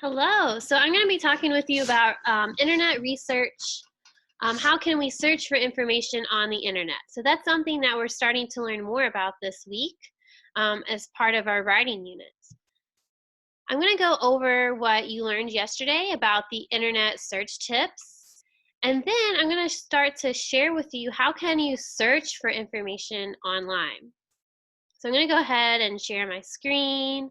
Hello. So I'm going to be talking with you about internet research. How can we search for information on the internet? So that's something that we're starting to learn more about this week as part of our writing unit. I'm going to go over what you learned yesterday about the internet search tips. And then I'm going to start to share with you how can you search for information online. So I'm going to go ahead and share my screen.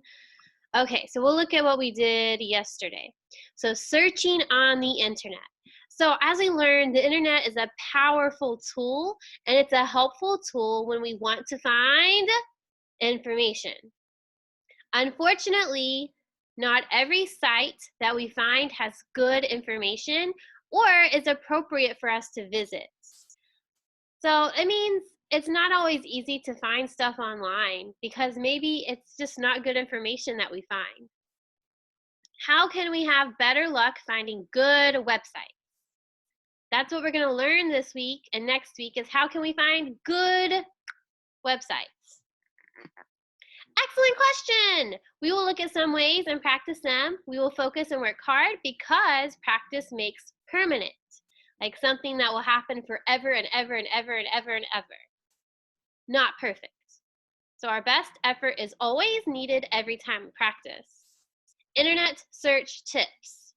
Okay, so we'll look at what we did yesterday. So searching on the internet. So as we learned, the internet is a powerful tool, and it's a helpful tool when we want to find information. Unfortunately, not every site that we find has good information or is appropriate for us to visit. So it means it's not always easy to find stuff online because maybe it's just not good information that we find. How can we have better luck finding good websites? That's what we're going to learn this week and next week is how can we find good websites? Excellent question. We will look at some ways and practice them. We will focus and work hard because practice makes permanent, like something that will happen forever and ever and ever and ever and ever. Not perfect. So our best effort is always needed every time we practice. Internet search tips.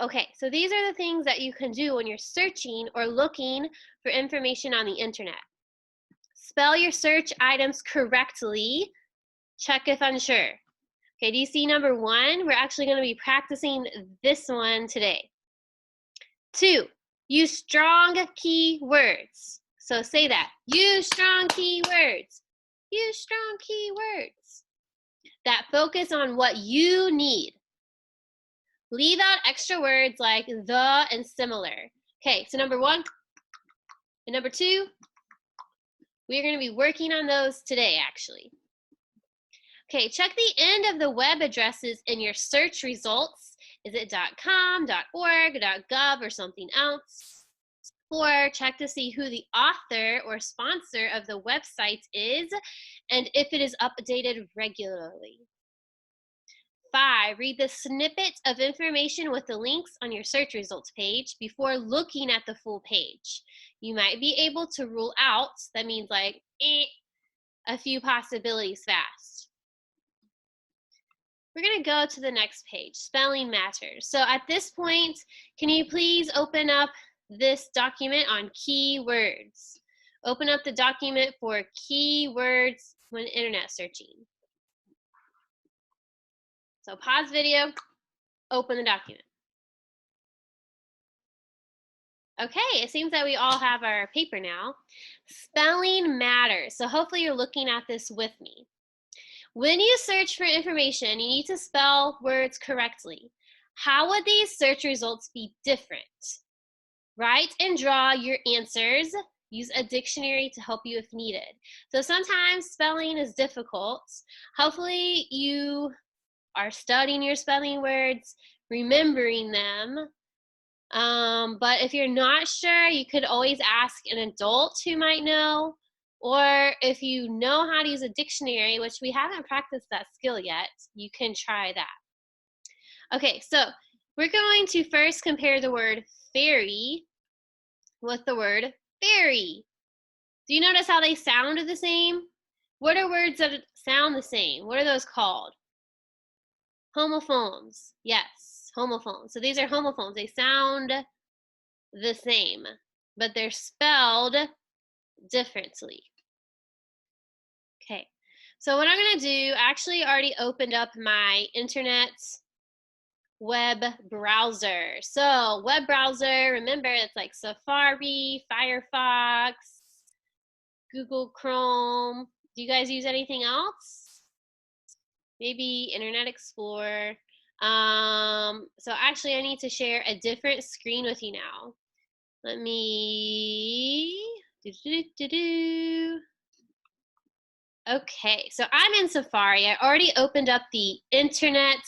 Okay, so these are the things that you can do when you're searching or looking for information on the internet. Spell your search items correctly. Check if unsure. Okay, do you see number 1? We're actually going to be practicing this one today. 2, use strong keywords. So say that. Use strong keywords. Use strong keywords that focus on what you need. Leave out extra words like the and similar. Okay, so number 1 and number 2, we're going to be working on those today, actually. Okay, check the end of the web addresses in your search results. Is it .com, .org, .gov, or something else? 4, check to see who the author or sponsor of the website is and if it is updated regularly. 5, read the snippet of information with the links on your search results page before looking at the full page. You might be able to rule out, that means like a few possibilities fast. We're going to go to the next page, spelling matters. So at this point, can you please open up this document on keywords? Open up the document for keywords when internet searching. So pause video, open the document. Okay, it seems that we all have our paper now. Spelling matters. So hopefully you're looking at this with me. When you search for information, you need to spell words correctly. How would these search results be different? Write and draw your answers. Use a dictionary to help you if needed. So sometimes spelling is difficult. Hopefully you are studying your spelling words, remembering them. But if you're not sure, you could always ask an adult who might know, or if you know how to use a dictionary, which we haven't practiced that skill yet, you can try that. Okay, so we're going to first compare the word fairy with the word fairy. Do you notice how they sound the same? What are words that sound the same? What are those called? Homophones. Yes, homophones. So these are homophones. They sound the same, but they're spelled differently. Okay, so what I'm going to do, I actually already opened up my internet web browser. So web browser, remember it's like Safari, Firefox, Google Chrome. Do you guys use anything else? Maybe Internet Explorer. So actually I need to share a different screen with you now. Let me Okay, so I'm in Safari. I already opened up the internet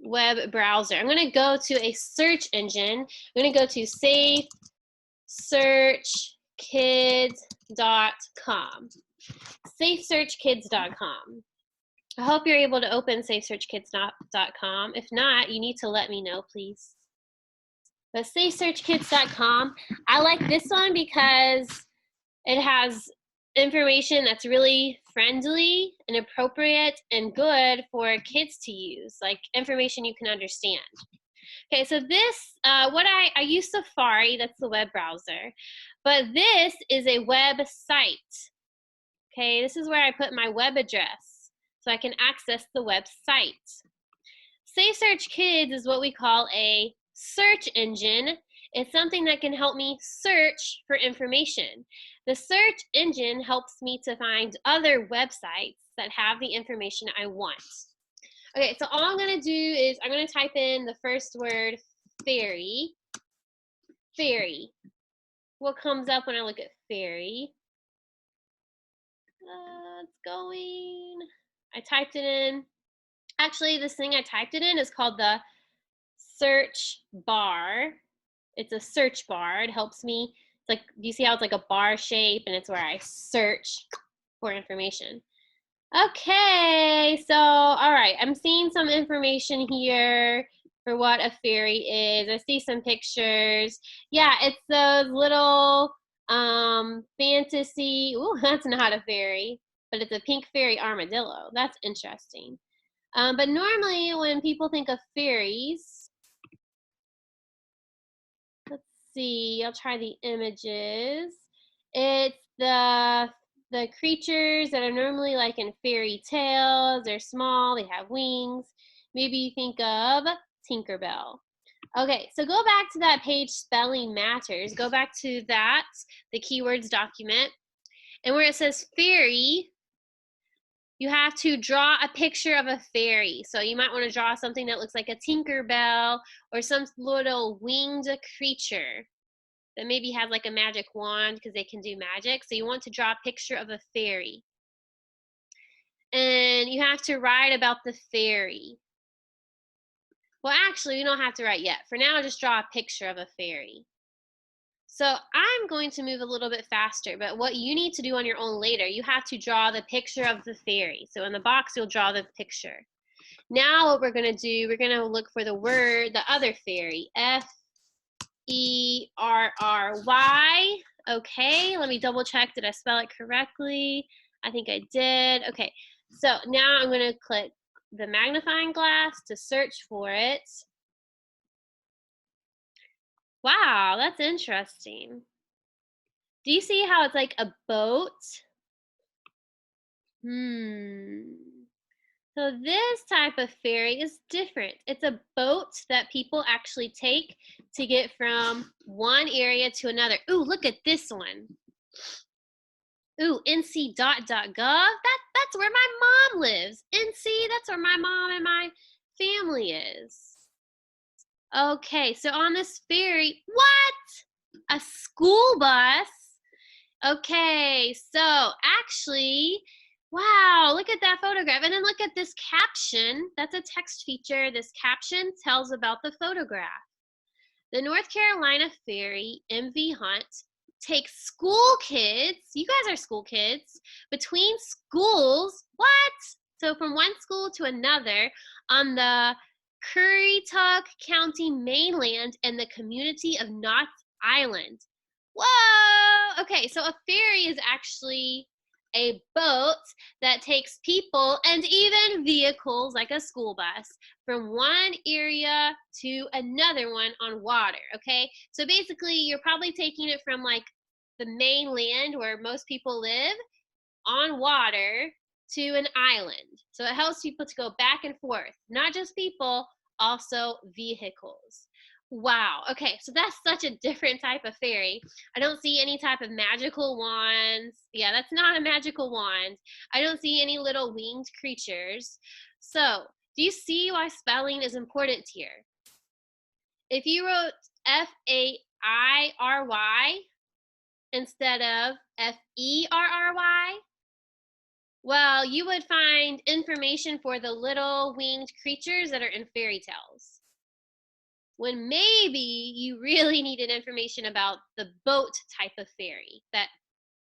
web browser. I'm going to go to a search engine. I'm going to go to safesearchkids.com. safesearchkids.com. I hope you're able to open safesearchkids.com. If not, you need to let me know, please. But safesearchkids.com, I like this one because it has information that's really friendly and appropriate and good for kids to use, like information you can understand. Okay, so this, I use Safari, that's the web browser, but this is a website. Okay, this is where I put my web address so I can access the website. Safe Search Kids is what we call a search engine. It's something that can help me search for information. The search engine helps me to find other websites that have the information I want. Okay, so all I'm going to do is I'm going to type in the first word, fairy. Fairy. What comes up when I look at fairy? It's going. I typed it in. Actually, this thing I typed it in is called the search bar. It's a search bar. It helps me. It's like, do you see how it's like a bar shape, and it's where I search for information. Okay, so all right, I'm seeing some information here for what a fairy is. I see some pictures. Yeah, it's those little fantasy. Ooh, that's not a fairy, but it's a pink fairy armadillo. That's interesting. But normally when people think of fairies, let's see, I'll try the images. It's the creatures that are normally like in fairy tales. They're small, they have wings. Maybe you think of Tinkerbell. Okay, so go back to that page, Spelling Matters. Go back to that, the keywords document. And where it says fairy, you have to draw a picture of a fairy. So you might want to draw something that looks like a Tinkerbell or some little winged creature that maybe has like a magic wand because they can do magic. So you want to draw a picture of a fairy. And you have to write about the fairy. Well, actually, you don't have to write yet. For now, just draw a picture of a fairy. So I'm going to move a little bit faster, but what you need to do on your own later, you have to draw the picture of the fairy. So in the box, you'll draw the picture. Now what we're going to do, we're going to look for the word, the other fairy, F-E-R-R-Y. Okay, let me double check. Did I spell it correctly? I think I did. Okay, so now I'm going to click the magnifying glass to search for it. Wow, that's interesting. Do you see how it's like a boat? So this type of ferry is different. It's a boat that people actually take to get from one area to another. Ooh, look at this one. Ooh, nc.gov. That's where my mom lives. NC, that's where my mom and my family is. Okay, so on this ferry, what? A school bus? Okay, so actually, wow, look at that photograph. And then look at this caption. That's a text feature. This caption tells about the photograph. The North Carolina Ferry MV Hunt takes school kids, you guys are school kids, between schools, what? So from one school to another on the Currituck County mainland and the community of Knott's Island. Whoa! Okay, so a ferry is actually a boat that takes people and even vehicles like a school bus from one area to another one on water, okay? So basically, you're probably taking it from like the mainland where most people live on water to an island. So it helps people to go back and forth, not just people, also vehicles. Wow. Okay, so that's such a different type of fairy. I don't see any type of magical wands. Yeah, that's not a magical wand. I don't see any little winged creatures. So, do you see why spelling is important here? If you wrote F-A-I-R-Y instead of F-E-R-R-Y, well, you would find information for the little winged creatures that are in fairy tales. When maybe you really needed information about the boat type of ferry that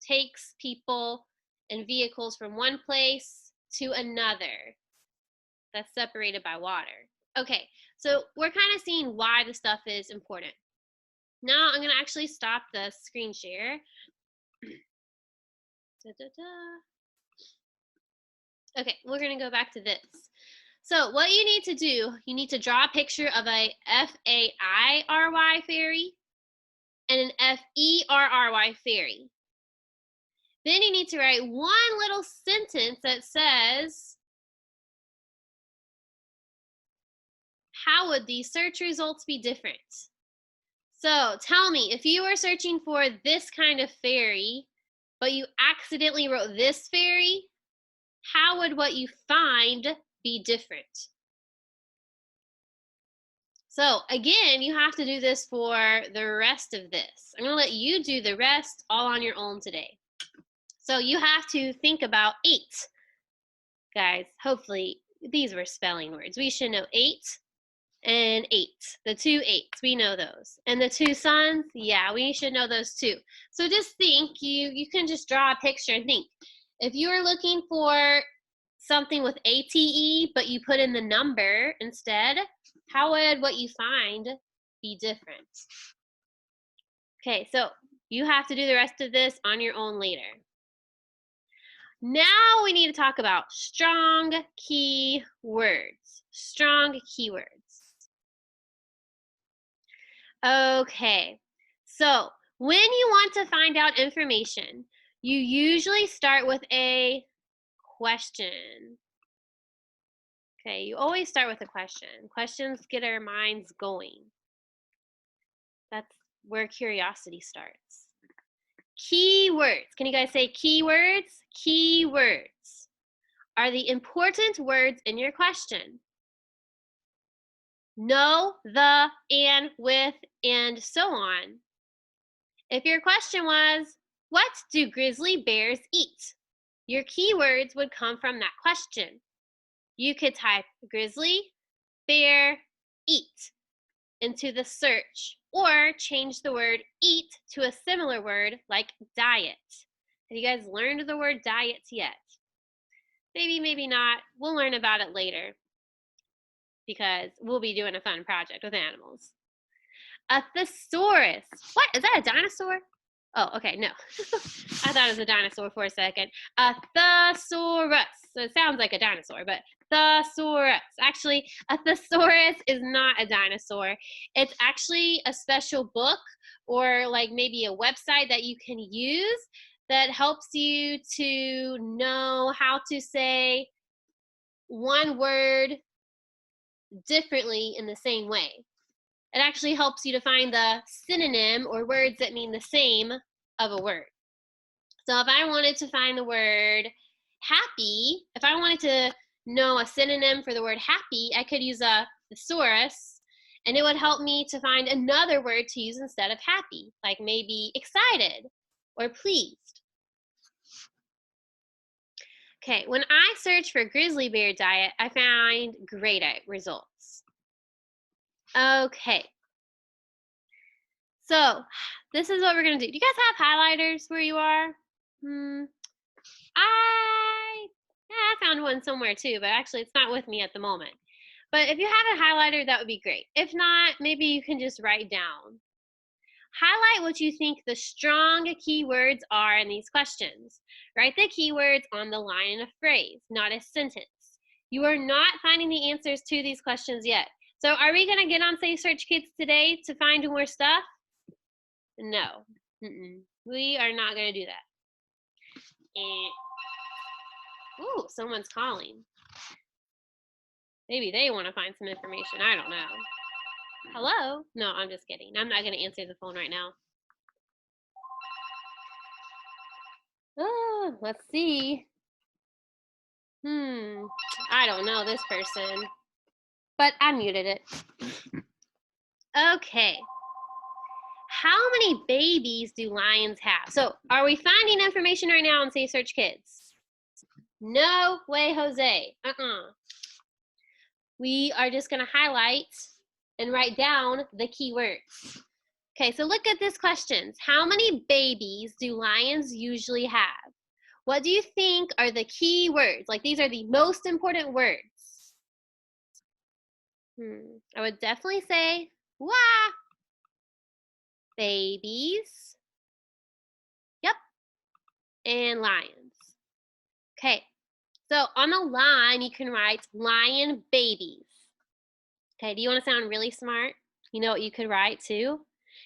takes people and vehicles from one place to another. that's separated by water. Okay, so we're kind of seeing why the stuff is important. Now I'm going to actually stop the screen share. Okay, we're going to go back to this. So what you need to do, you need to draw a picture of a F-A-I-R-Y fairy and an F-E-R-R-Y fairy. Then you need to write one little sentence that says, how would these search results be different? So tell me, if you were searching for this kind of fairy, but you accidentally wrote this fairy, how would what you find be different? So again, you have to do this for the rest of this. I'm going to let you do the rest all on your own today. So you have to think about 8. Guys, hopefully these were spelling words. We should know 8 and 8. The 2 8s, we know those. And the 2 suns, yeah, we should know those too. So just think, you can just draw a picture and think. If you are looking for something with ATE, but you put in the number instead, how would what you find be different? Okay, so you have to do the rest of this on your own later. Now we need to talk about strong key words. Strong keywords. Okay, so when you want to find out information, you usually start with a question. Okay, you always start with a question. Questions get our minds going. That's where curiosity starts. Keywords. Can you guys say keywords? Keywords are the important words in your question. No, the, and, with, and so on. If your question was, what do grizzly bears eat? Your keywords would come from that question. You could type grizzly, bear, eat into the search, or change the word eat to a similar word like diet. Have you guys learned the word diet yet? Maybe, maybe not. We'll learn about it later because we'll be doing a fun project with animals. A thesaurus. What? Is that a dinosaur? Oh, okay, no. I thought it was a dinosaur for a second. A thesaurus. So it sounds like a dinosaur, but thesaurus. Actually, a thesaurus is not a dinosaur. It's actually a special book or like maybe a website that you can use that helps you to know how to say one word differently in the same way. It actually helps you to find the synonym or words that mean the same of a word. So if I wanted to find the word happy, if I wanted to know a synonym for the word happy, I could use a thesaurus, and it would help me to find another word to use instead of happy, like maybe excited or pleased. Okay, when I search for grizzly bear diet, I find great results. Okay. So this is what we're going to do. Do you guys have highlighters where you are? I found one somewhere too, but actually it's not with me at the moment. But if you have a highlighter, that would be great. If not, maybe you can just write down. Highlight what you think the strong keywords are in these questions. Write the keywords on the line in a phrase, not a sentence. You are not finding the answers to these questions yet. So are we going to get on Safe Search Kids today to find more stuff? No. We are not going to do that. And, ooh, someone's calling. Maybe they want to find some information. I don't know. Hello? No, I'm just kidding. I'm not going to answer the phone right now. Oh, let's see. I don't know this person, but I muted it. Okay. How many babies do lions have? So are we finding information right now on Safe Search Kids? No way, Jose. We are just going to highlight and write down the keywords. Okay, so look at this question. How many babies do lions usually have? What do you think are the key words? Like these are the most important words. I would definitely say, wah, babies. Yep, and lions. Okay, so on the line, you can write lion babies. Okay, do you want to sound really smart? You know what you could write too?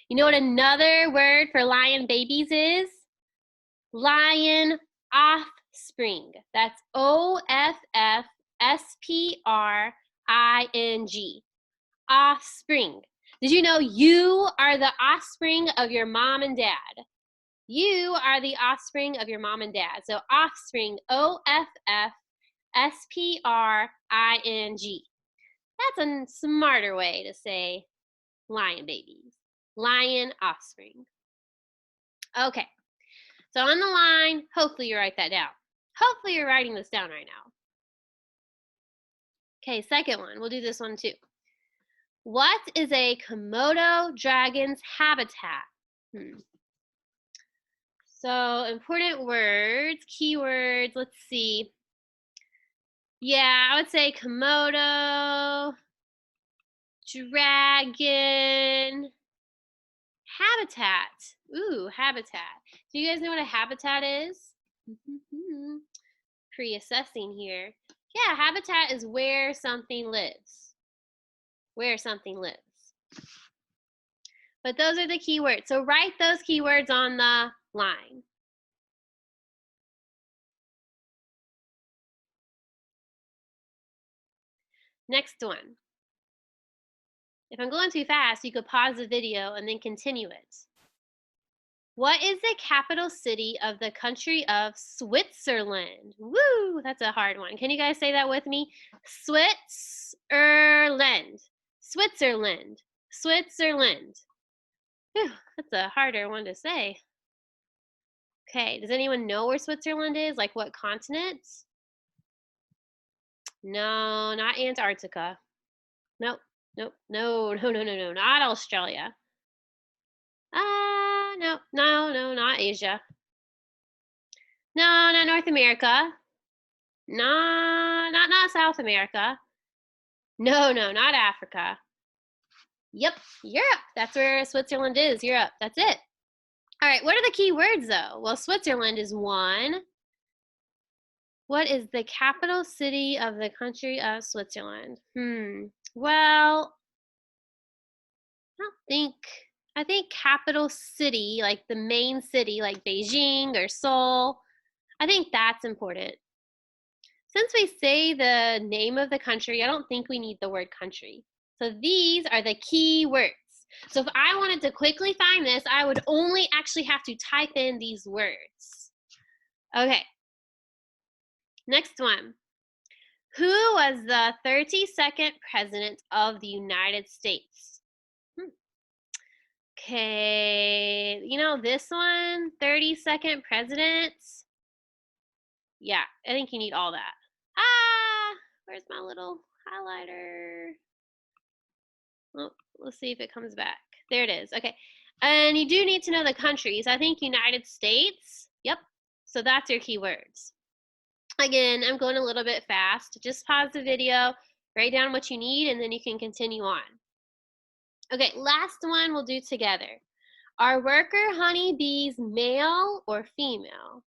You know what another word for lion babies is? Lion offspring. That's OFFSPRING. Offspring. Did you know you are the offspring of your mom and dad? You are the offspring of your mom and dad. So offspring, OFFSPRING. That's a smarter way to say lion babies. Lion offspring. Okay, so on the line, hopefully you write that down. Hopefully you're writing this down right now. Okay, second one. We'll do this one too. What is a Komodo dragon's habitat? So important words, keywords, let's see. Yeah, I would say Komodo, dragon, habitat. Ooh, habitat. Do you guys know what a habitat is? Pre-assessing here. Yeah, habitat is where something lives. Where something lives. But those are the keywords. So write those keywords on the line. Next one. If I'm going too fast, you could pause the video and then continue it. What is the capital city of the country of Switzerland? Woo, that's a hard one. Can you guys say that with me? Switzerland. Switzerland. Switzerland. Whew, that's a harder one to say. Okay, does anyone know where Switzerland is? Like what continent? No, not Antarctica. Nope, nope, no, not Australia. No, not Asia. No, not North America. No, not South America. No, not Africa. Yep, Europe. That's where Switzerland is, Europe. That's it. All right, what are the key words though? Well, Switzerland is one. What is the capital city of the country of Switzerland? Well, I think capital city, like the main city, like Beijing or Seoul, I think that's important. Since we say the name of the country, I don't think we need the word country. So these are the key words. So if I wanted to quickly find this, I would only actually have to type in these words. Okay. Next one. Who was the 32nd president of the United States? Okay, you know this one, 32nd president. Yeah, I think you need all that. Where's my little highlighter? Oh, let's see if it comes back. There it is. Okay, and you do need to know the countries. I think United States. Yep, so that's your keywords. Again, I'm going a little bit fast. Just pause the video, write down what you need, and then you can continue on. Okay, last one we'll do together. Are worker honeybees male or female?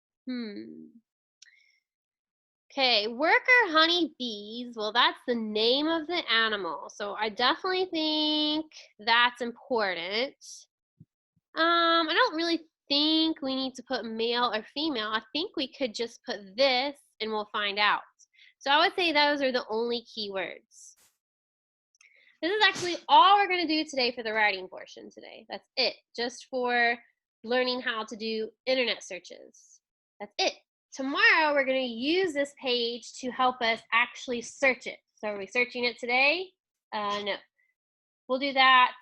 Okay, worker honeybees, well, that's the name of the animal. So I definitely think that's important. I don't really think we need to put male or female. I think we could just put this and we'll find out. So I would say those are the only keywords. This is actually all we're going to do today for the writing portion today. That's it, just for learning how to do internet searches. That's it. Tomorrow, we're going to use this page to help us actually search it. So are we searching it today? No. We'll do that,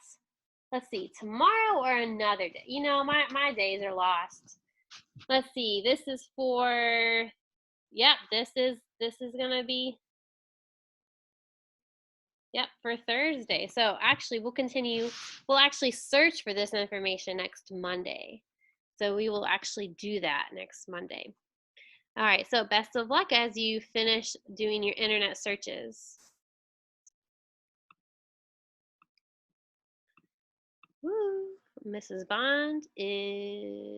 let's see, tomorrow or another day. You know, my days are lost. Let's see, this is for, yep, this is going to be, yep, for Thursday. So actually, we'll actually search for this information next Monday. So we will actually do that next Monday. All right, so best of luck as you finish doing your internet searches. Mrs. Bond is